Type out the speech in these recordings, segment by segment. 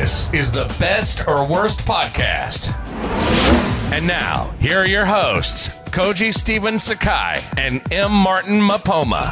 This is the Best or Worst Podcast. And now, here are your hosts, Koji Stephen Sakai and M. Martin Mapoma.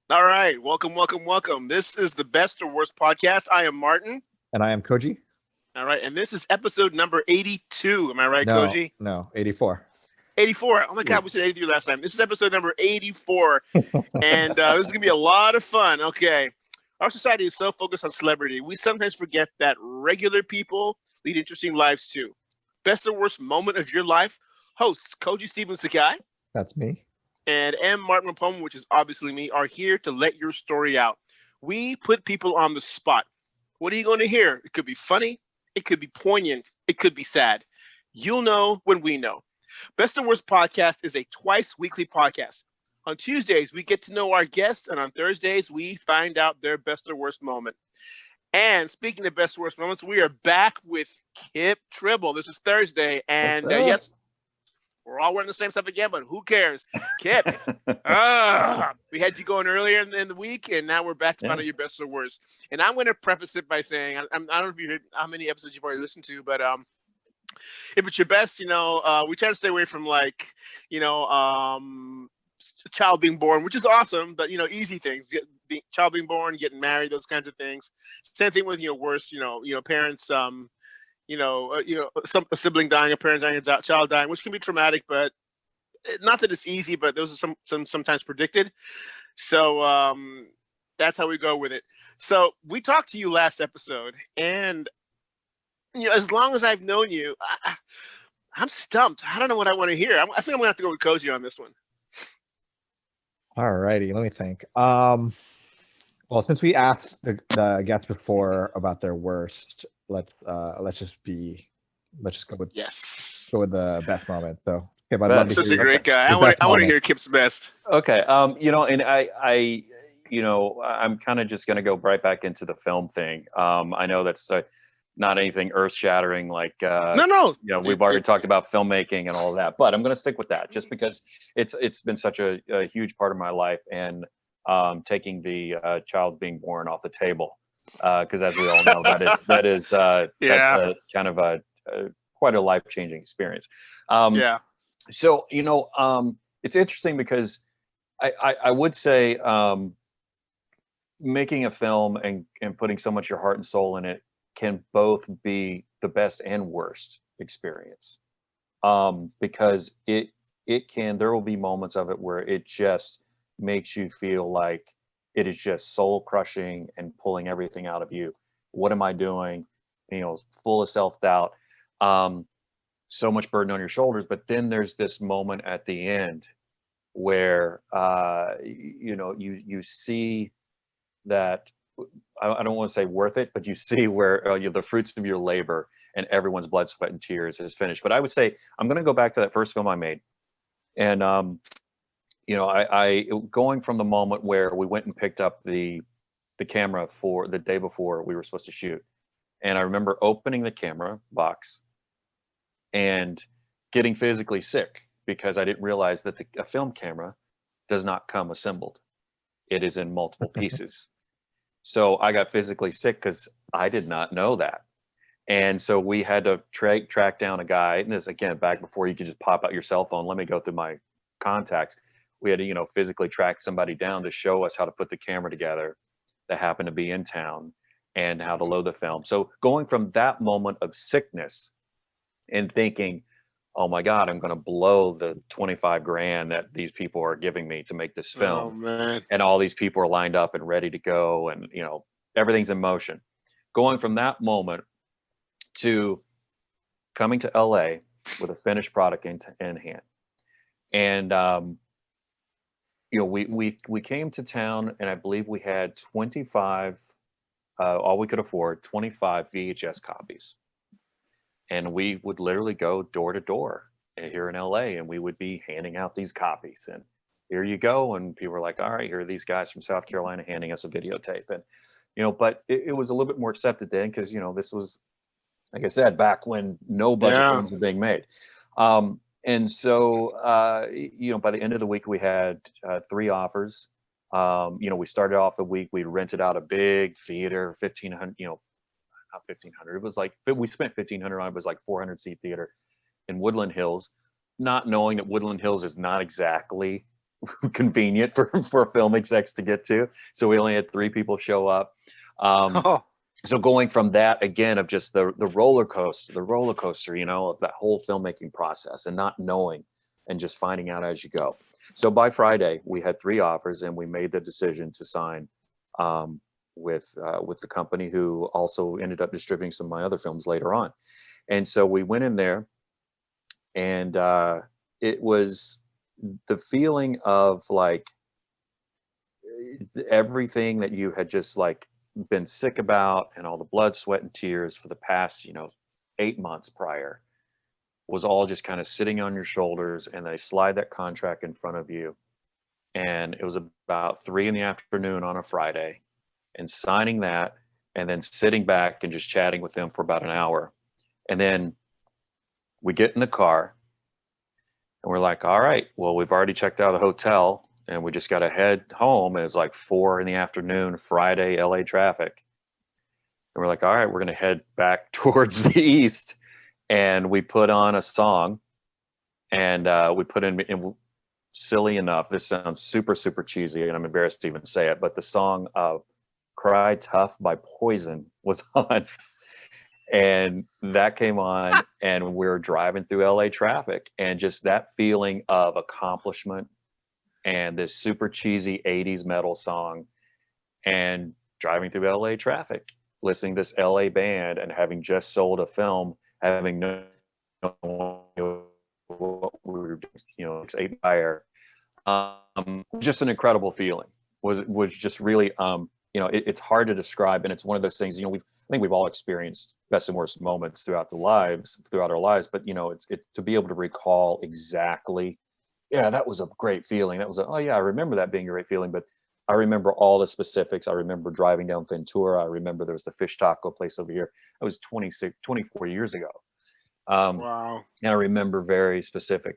All right, welcome. This is the Best or Worst Podcast. I am Martin. And I am Koji. All right, and this is episode number 82. Am I right, Koji? No, 84. 84. Oh my God, we said 83 last time. This is episode number 84, and this is going to be a lot of fun. Okay, our society is so focused on celebrity, we sometimes forget that regular people lead interesting lives too. Best or worst moment of your life? Hosts Koji Stephen Sakai. That's me. And M. Martin Mapoma, which is obviously me, are here to let your story out. We put people on the spot. What are you going to hear? It could be funny. It could be poignant. It could be sad. You'll know when we know. Best and Worst Podcast is a twice-weekly podcast. On Tuesdays, we get to know our guests, and on Thursdays, we find out their best or worst moment. And speaking of best or worst moments, we are back with Kipp Tribble. This is Thursday, and yes, we're all wearing the same stuff again, but who cares? Kipp, we had you going earlier in the week, and now we're back to find out your best or worst. And I'm going to preface it by saying, I don't know if you heard how many episodes you've already listened to, but if it's your best, we try to stay away from a child being born, which is awesome, but easy things, child being born, getting married, those kinds of things. Same thing with worse, parents, some a sibling dying, a parent dying, a child dying, which can be traumatic, but not that it's easy, but those are sometimes predicted. So that's how we go with it. So we talked to you last episode, and as long as I've known you, I'm stumped. I don't know what I want to hear. I think I'm gonna have to go with Koji on this one. All righty, let me think. Well, since we asked the guests before about their worst, let's just go with the best moment. So, okay, I'm such a great guy. I want to hear Kipp's best. Okay, and I'm kind of just gonna go right back into the film thing. I know that's not anything earth-shattering like no. We've already talked about filmmaking and all of that, but I'm going to stick with that just because it's been such a huge part of my life, and taking the child being born off the table, because as we all know, that is that's a kind of a quite a life-changing experience. So it's interesting because I would say making a film and putting so much of your heart and soul in it can both be the best and worst experience, because there will be moments of it where it just makes you feel like it is just soul crushing and pulling everything out of you. What am I doing? Full of self-doubt, so much burden on your shoulders. But then there's this moment at the end where you see that, I don't want to say worth it, but you see where the fruits of your labor and everyone's blood, sweat, and tears is finished. But I would say I'm going to go back to that first film I made, and I going from the moment where we went and picked up the camera for the day before we were supposed to shoot, and I remember opening the camera box and getting physically sick because I didn't realize that a film camera does not come assembled; it is in multiple pieces. So I got physically sick because I did not know that. And so we had to track down a guy, and this again, back before you could just pop out your cell phone, let me go through my contacts. We had to, physically track somebody down to show us how to put the camera together that happened to be in town and how to load the film. So going from that moment of sickness and thinking, oh my God, I'm going to blow the 25 grand that these people are giving me to make this film. Oh, man. And all these people are lined up and ready to go. And, everything's in motion. Going from that moment to coming to LA with a finished product in hand. And, we came to town, and I believe we had 25, all we could afford, 25 VHS copies. And we would literally go door to door here in LA, and we would be handing out these copies. And here you go. And people were like, all right, here are these guys from South Carolina handing us a videotape. And, but it was a little bit more accepted then because, this was, like I said, back when no budget films were being made. And so, by the end of the week, we had 3 offers. We started off the week, we rented out a big theater, 1,500, not 1,500. It was like, we spent 1,500 on it. It was like 400 seat theater in Woodland Hills, not knowing that Woodland Hills is not exactly convenient for film execs to get to. So we only had 3 people show up. So going from that again, of just the roller coaster, of that whole filmmaking process, and not knowing and just finding out as you go. So by Friday, we had 3 offers, and we made the decision to sign with the company who also ended up distributing some of my other films later on. And so we went in there, and it was the feeling of like everything that you had just like been sick about, and all the blood, sweat, and tears for the past 8 months prior was all just kind of sitting on your shoulders, and they slide that contract in front of you. And it was about 3 p.m. on a Friday, and signing that, and then sitting back and just chatting with them for about an hour. And then we get in the car, and we're like, all right, well, we've already checked out a hotel, and we just got to head home. And it's like 4 p.m, Friday, LA traffic. And we're like, all right, we're going to head back towards the east. And we put on a song, and we put in, silly enough, this sounds super, super cheesy, and I'm embarrassed to even say it, but the song of Cry Tough by Poison was on. And that came on, and we're driving through LA traffic, and just that feeling of accomplishment, and this super cheesy 80s metal song, and driving through LA traffic, listening to this LA band, and having just sold a film, having no what we were doing, 8 buyer, just an incredible feeling. Was just really, it's hard to describe, and it's one of those things, I think we've all experienced best and worst moments throughout our lives, but it's to be able to recall exactly, yeah, that was a great feeling. That was oh yeah, I remember that being a great feeling, but I remember all the specifics. I remember driving down Ventura. I remember there was the fish taco place over here. That was 24 years ago. Wow. And I remember very specific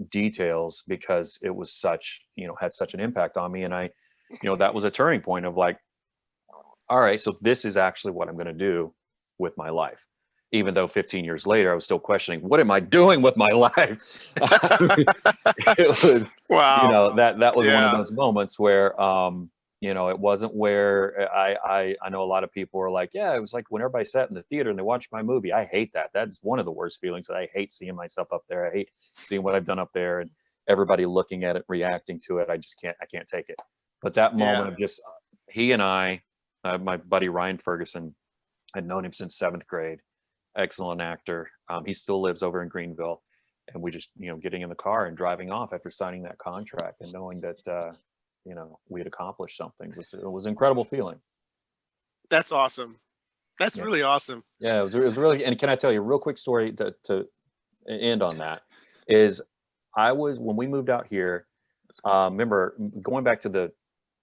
details because it was such, had such an impact on me. And I, that was a turning point of like, all right, so this is actually what I'm going to do with my life. Even though 15 years later, I was still questioning, what am I doing with my life? It was, wow. that was one of those moments where, it wasn't where I know a lot of people were like, yeah, it was like when everybody sat in the theater and they watched my movie. I hate that. That's one of the worst feelings. That I hate seeing myself up there. I hate seeing what I've done up there and everybody looking at it, reacting to it. I can't take it. But that moment of just, he and I, my buddy Ryan Ferguson, I'd known him since 7th grade. Excellent actor. He still lives over in Greenville, and we just, getting in the car and driving off after signing that contract and knowing that, we had accomplished something. It was an incredible feeling. That's awesome. That's really awesome. Yeah, it was really, and can I tell you a real quick story to end on that is when we moved out here, remember going back to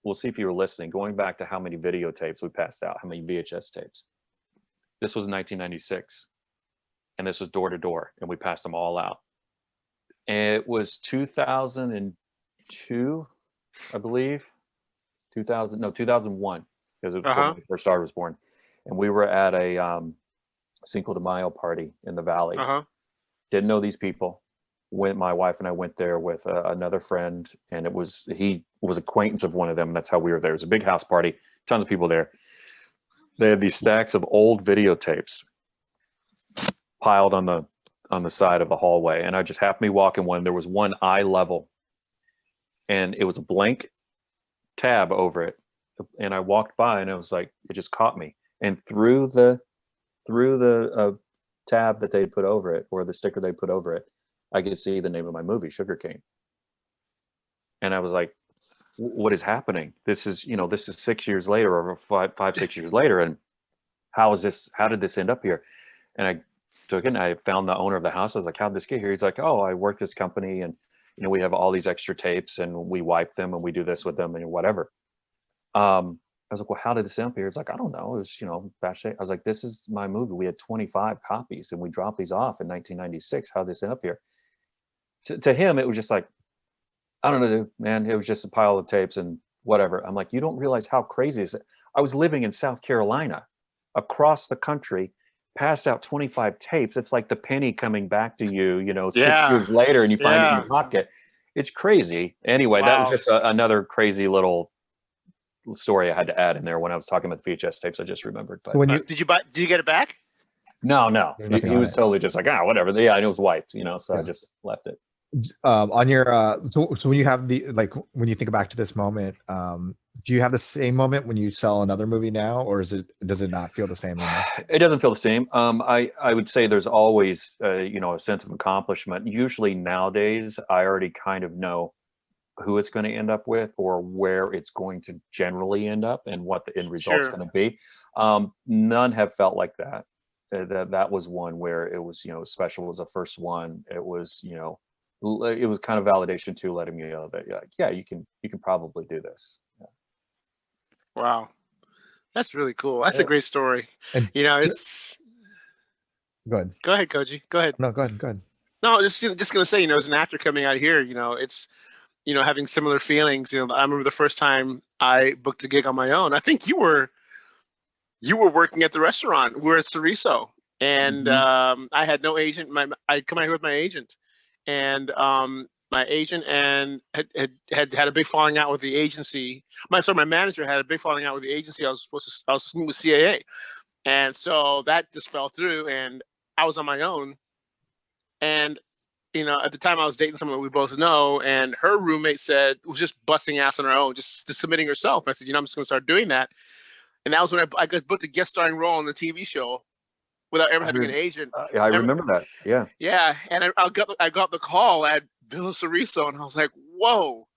we'll see if you were listening, going back to how many videotapes we passed out, how many VHS tapes. This was 1996, and this was door to door, and we passed them all out. And it was 2002, I believe. 2001, because it was when my first daughter was born. And we were at a Cinco de Mayo party in the Valley. Didn't know these people. My wife and I went there with another friend, and he was acquaintance of one of them. And that's how we were there. It was a big house party, tons of people there. They had these stacks of old videotapes piled on the side of the hallway, and I just happened to be walking one. There was one eye level, and it was a blank tab over it. And I walked by, and it was like it just caught me. And through the tab that they put over it, or the sticker they put over it, I could see the name of my movie, Sugarcane. And I was like, what is happening? This is 6 years later, or 6 years later. And how did this end up here? And I took it, and I found the owner of the house. I was like, how'd this get here? He's like, oh, I work this company, and, we have all these extra tapes, and we wipe them, and we do this with them, and whatever. I was like, well, how did this end up here? It's like, I don't know. It was, batch. I was like, this is my movie. We had 25 copies, and we dropped these off in 1996. How did this end up here? To him, it was just like, I don't know, man. It was just a pile of tapes, and whatever. I'm like, you don't realize how crazy is it. I was living in South Carolina, across the country, passed out 25 tapes. It's like the penny coming back to you, 6 years later, and you find it in your pocket. It's crazy. Anyway, that was just another crazy little story I had to add in there when I was talking about the VHS tapes. I just remembered. But So when you did you get it back? no, There's he nothing on was it. totally just like, whatever. Yeah, and it was wiped, so Yeah. I just left it. On your so when you have the when you think back to this moment, do you have the same moment when you sell another movie now, or does it not feel the same anymore? It doesn't feel the same. I would say there's always a sense of accomplishment. Usually nowadays, I already kind of know who it's going to end up with, or where it's going to generally end up, and what the end result's going to be. None have felt like that. That was one where it was special. It was the first one. It was it was kind of validation too, letting me know that you can probably do this. Yeah. Wow, that's really cool. That's a great story. And it's. Go ahead. Go ahead, Koji. Go ahead. No, go ahead. No, just gonna say, as an actor coming out here, it's having similar feelings. I remember the first time I booked a gig on my own. I think you were working at the restaurant. We were at Cerizo, and I had no agent. I come out here with my agent, and my agent had a big falling out with the agency. My manager had a big falling out with the agency. I was supposed to meet with CAA, and so that just fell through, and I was on my own. And at the time I was dating someone that we both know, and her roommate was just busting ass on her own, just submitting herself. I said, I'm just going to start doing that. And that was when I got booked a guest starring role on the TV show without ever having an agent. I remember that. Yeah. Yeah. And I got the call at Villa Cerizo, and I was like, whoa.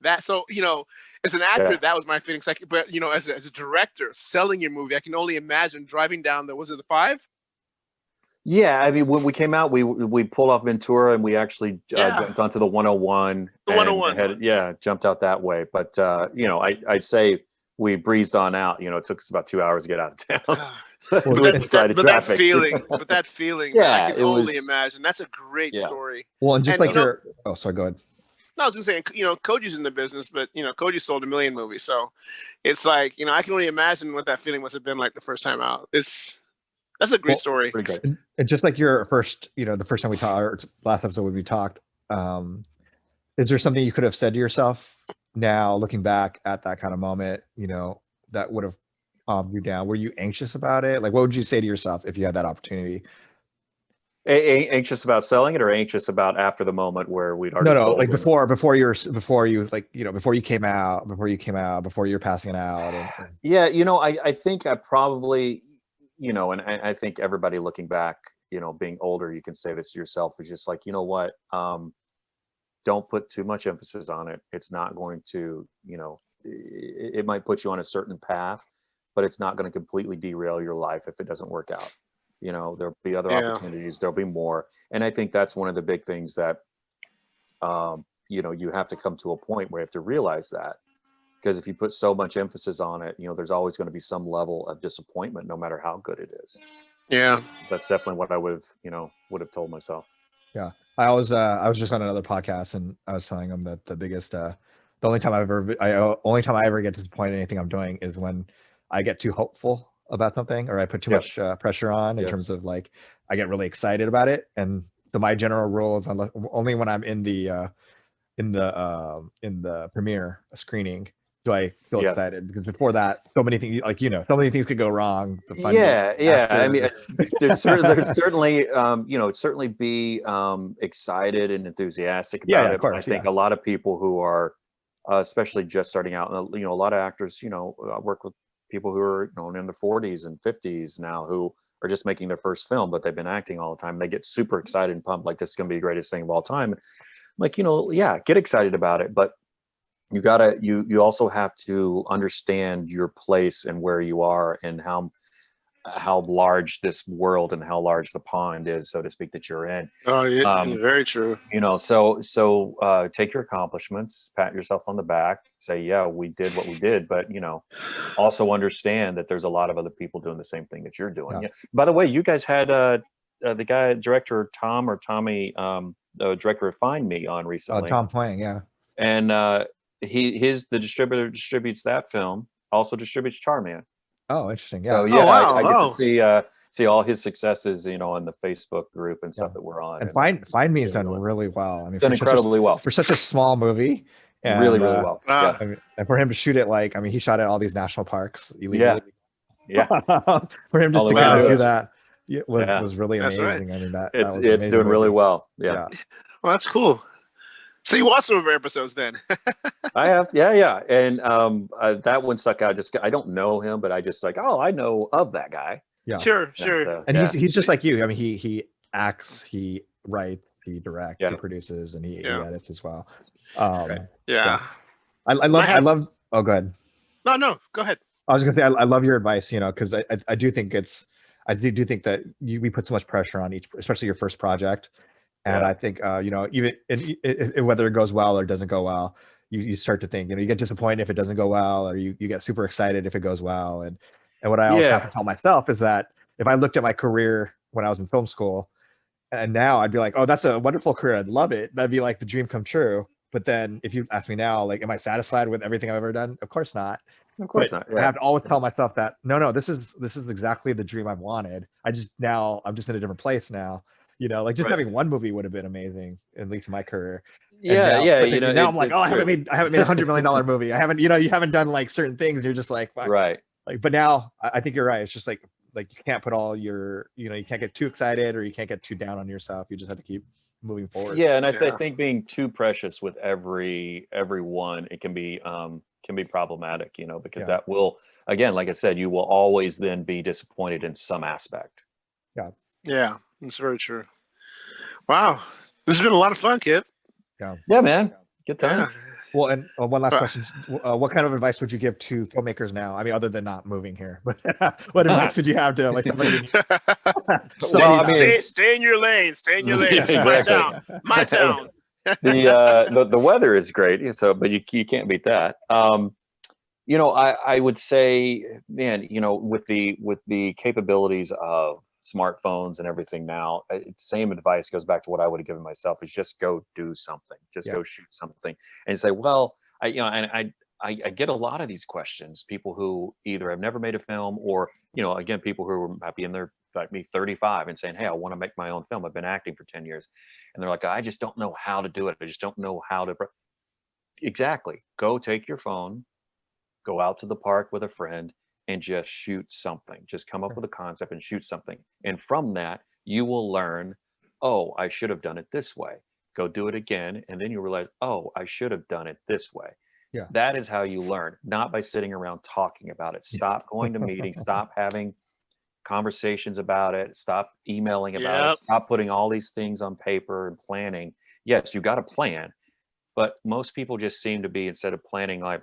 As an actor, that was my feeling. But, as a director, selling your movie, I can only imagine driving down was it the 5? Yeah, I mean, when we came out, we pulled off Ventura, and we actually jumped onto the 101. The 101. Jumped out that way. But I'd say we breezed on out. It took us about 2 hours to get out of town. But that feeling, I can only imagine. That's a great story. Well, and just sorry, go ahead. No, I was gonna say, Koji's in the business, but Koji sold 1 million movies, so it's like, I can only imagine what that feeling must have been like the first time out. That's a great story. Pretty great. And just like your first, the first time we talked, or last episode when we talked, is there something you could have said to yourself now, looking back at that kind of moment, that would have calmed you down? Were you anxious about it? Like, what would you say to yourself if you had that opportunity? Anxious about selling it, or anxious about after the moment where we'd already sold like it? before you came out, before you're passing it out. I think I probably, and I think everybody looking back, being older, you can say this to yourself, is just like, what, don't put too much emphasis on it. It's not going to, it might put you on a certain path, but it's not going to completely derail your life if it doesn't work out. There'll be other opportunities, there'll be more. And I think that's one of the big things that, you have to come to a point where you have to realize that. Because if you put so much emphasis on it, there's always going to be some level of disappointment, no matter how good it is. Yeah, that's definitely what I would have told myself. Yeah, I was just on another podcast, and I was telling them that the only time I ever get disappointed in anything I'm doing is when I get too hopeful about something, or I put too much pressure on in terms of like I get really excited about it. And so my general rule is only when I'm in the premiere screening do I feel excited, because before that, so many things, so many things could go wrong. I mean, there's certainly, certainly be excited and enthusiastic about it. Of course, I think a lot of people who are, especially just starting out, a lot of actors, work with people who are in their 40s and 50s now, who are just making their first film, but they've been acting all the time. They get super excited and pumped, like this is going to be the greatest thing of all time. Like, get excited about it, but you also have to understand your place and where you are, and how large this world and how large the pond is, so to speak, that you're in. Oh, yeah, very true. So take your accomplishments, pat yourself on the back, say, yeah, we did what we did, but also understand that there's a lot of other people doing the same thing that you're doing. Yeah. By the way, you guys had the director Tommy, the director of Find Me, on recently. Tom Playing, yeah. And the distributor distributes that film, also distributes Charman. Oh, interesting. Yeah. So Oh, wow. I get Oh. to see all his successes, in the Facebook group and stuff that we're on. And Find Me has done really well. I mean, done incredibly well for such a small movie. And, really well. Ah. I mean, and for him to shoot it he shot at all these national parks illegally. Yeah. For him just to kind of do that was really That's amazing. right. I mean, that It's was an amazing doing really movie. well. Yeah. Well, that's cool. So you watched some of our episodes then? I have. Yeah. And that one stuck out. I don't know him, but I just I know of that guy. Yeah. Sure. And he's just like you. I mean, he acts, he writes, he directs, he produces, and he edits as well. Yeah. I love. Oh, go ahead. No, go ahead. I was gonna say I love your advice, because I do think I do think that we put so much pressure on each, especially your first project, and I think even whether it goes well or doesn't go well, you start to think, you get disappointed if it doesn't go well, or you get super excited if it goes well, and what I always have to tell myself is that if I looked at my career when I was in film school, and now I'd be like, oh, that's a wonderful career, I'd love it, that'd be like the dream come true. But then if you ask me now, am I satisfied with everything I've ever done? Of course not. Of course not. I have to always tell myself that no, this is exactly the dream I wanted. I'm just in a different place now. Having one movie would have been amazing, at least in my career. Now, now I'm like, I haven't made a $100 million movie. I haven't, you haven't done certain things. And you're just like, fuck. Right. But now I think you're right. It's just like you can't put all your, you can't get too excited or you can't get too down on yourself. You just have to keep moving forward. Yeah, and I think being too precious with everyone, it can be problematic, because that will, again, like I said, you will always then be disappointed in some aspect. Yeah, that's very true. Wow, this has been a lot of fun, Kipp. Yeah, man, good times. Well, and one last question: what kind of advice would you give to filmmakers now? I mean, other than not moving here, but what advice would you have to somebody? Stay in your lane. Stay in your lane. Yeah, exactly. My town. The weather is great, but you can't beat that. I would say, man, with the capabilities of smartphones and everything now, same advice goes back to what I would have given myself, is just go do something, go shoot something, and say, well, I get a lot of these questions, people who either have never made a film or, again, people who might be in their, like me, 35 and saying, hey, I want to make my own film. I've been acting for 10 years. And they're like, I just don't know how to do it. I just don't know how to. Exactly. Go take your phone, go out to the park with a friend and just shoot something. Just come up with a concept and shoot something. And from that, you will learn, oh, I should have done it this way. Go do it again. And then you realize, oh, I should have done it this way. Yeah. That is how you learn, not by sitting around talking about it. Stop going to meetings, stop having conversations about it, stop emailing about it, stop putting all these things on paper and planning. Yes, you got a plan, but most people just seem to be, instead of planning like,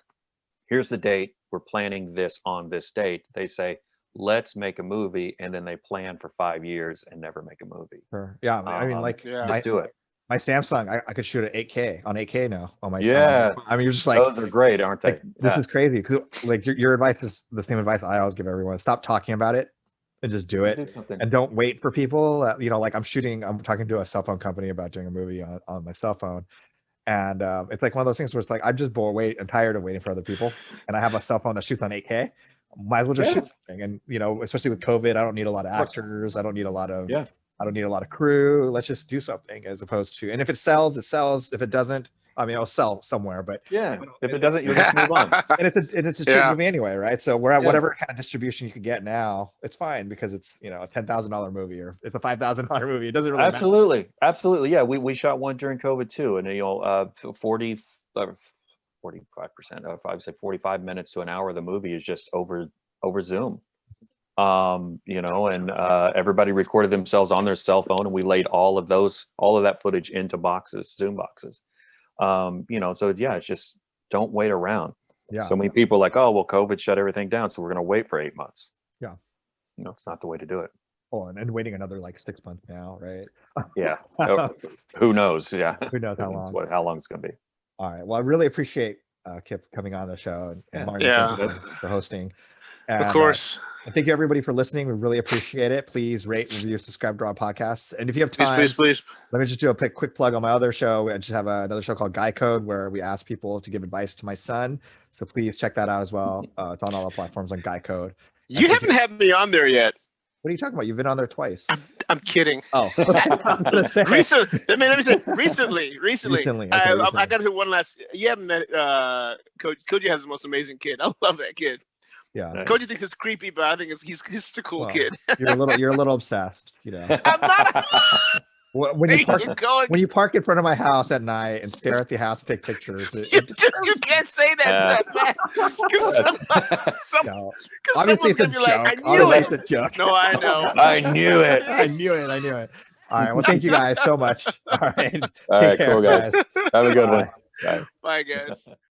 here's the date, we're planning this on this date, they say, let's make a movie, and then they plan for 5 years and never make a movie. Sure. Yeah, I mean, just do it. My Samsung, I could shoot at 8K on 8K now on my Samsung. I mean, you're just like, those are great, aren't they? This is crazy. Like your advice is the same advice I always give everyone. Stop talking about it and just do it. And don't wait for people. Like I'm talking to a cell phone company about doing a movie on my cell phone. And it's like one of those things where it's like, I'm just I'm tired of waiting for other people. And I have a cell phone that shoots on 8K. Might as well just shoot something. And, especially with COVID, I don't need a lot of actors. I don't need a lot of, I don't need a lot of crew. Let's just do something, as opposed to, and if it sells, it sells. If it doesn't, I mean, it'll sell somewhere, but if it doesn't, you'll just move on. And it's a cheap movie anyway, right? So we're at whatever kind of distribution you can get now, it's fine, because it's, a $10,000 movie, or it's a $5,000 movie. It doesn't really matter. Absolutely. Yeah. We shot one during COVID too. And 45%, I would say 45 minutes to an hour of the movie is just over Zoom. And everybody recorded themselves on their cell phone, and we laid all of that footage into Zoom boxes. So it's just, don't wait around. So many people are like, oh, well, COVID shut everything down, so we're going to wait for 8 months. It's not the way to do it. Oh, and waiting another like 6 months now, right? Who knows? Who knows how long? How long it's going to be. All right. Well, I really appreciate Kipp coming on the show, and Martin for hosting. And, of course. And thank you everybody for listening. We really appreciate it. Please rate, review, subscribe to our podcasts. And if you have time, Please. let me just do a quick plug on my other show. I just have another show called Guy Code where we ask people to give advice to my son. So please check that out as well. It's on all the platforms on Guy Code. You haven't had me on there yet. What are you talking about? You've been on there twice. I'm kidding. Oh, I was gonna say. Let me say recently. Okay, I got to one last. You haven't met Koji has the most amazing kid. I love that kid. Yeah. Koji thinks it's creepy, but I think he's just a cool kid. You're a little obsessed, you know. I'm not. When you park in front of my house at night and stare at the house and take pictures, you can't say that stuff, man. No. Obviously, it's a joke. It's a joke. No, I know. I knew it. I knew it. All right. Well, thank you guys so much. All right. All right, cool, guys. Have a good one. Bye. Bye, guys.